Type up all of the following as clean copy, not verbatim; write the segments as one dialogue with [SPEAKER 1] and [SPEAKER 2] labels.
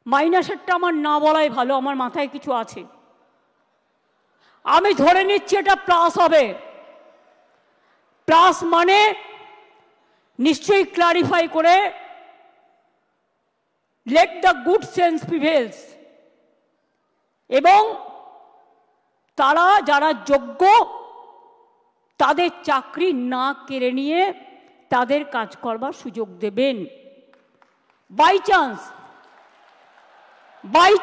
[SPEAKER 1] মাইনাসেরটা আমার না বলাই ভালো, আমার মাথায় কিছু আছে। আমি ধরে নিচ্ছি এটা প্লাস হবে। প্লাস মানে নিশ্চয়ই ক্লারিফাই করে let the good sense prevails, এবং তারা যারা যোগ্য তাদের চাকরি না কেড়ে নিয়ে তাদের কাজ করবার সুযোগ দেবেন। বাই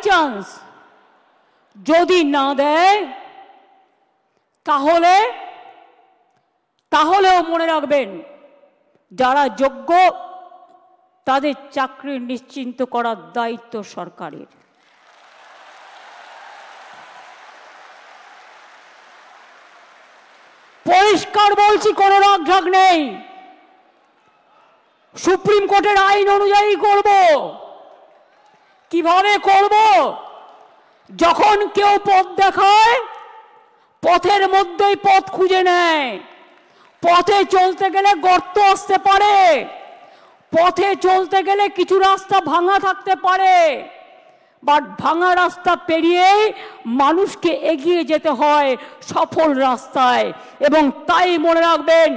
[SPEAKER 1] চান্স যদি না দেয় তাহলেও মনে রাখবেন যারা যোগ্য তাদের চাকরি নিশ্চিন্ত করার দায়িত্ব সরকারের। পরিষ্কার বলছি, কোনো রাগঢাক নেই। সুপ্রিম কোর্টের আইন অনুযায়ী করব। কিভাবে করব? যখন কেউ পথ দেখায় পথের মধ্যেই পথ খুঁজে নেয়। পথে চলতে গেলে গর্ত আসতে পারে, পথে চলতে গেলে কিছু রাস্তা ভাঙা থাকতে পারে, বাট ভাঙা রাস্তা পেরিয়েই মানুষকে এগিয়ে যেতে হয় সফল রাস্তায়। এবং তাই মনে রাখবেন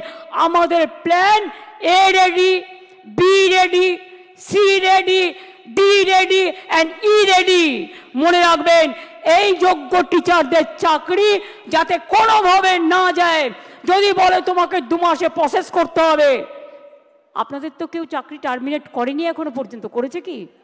[SPEAKER 1] আমাদের plan A ready, B ready, C ready, D ready and E ready. মনে রাখবেন এই যোগ্য টিচারদের চাকরি যাতে কোনোভাবে না যায়। যদি বলে তোমাকে 2 মাসে প্রসেস করতে হবে, আপনাদের তো কেউ চাকরি টার্মিনেট করেনি এখনো পর্যন্ত, করেছে কি?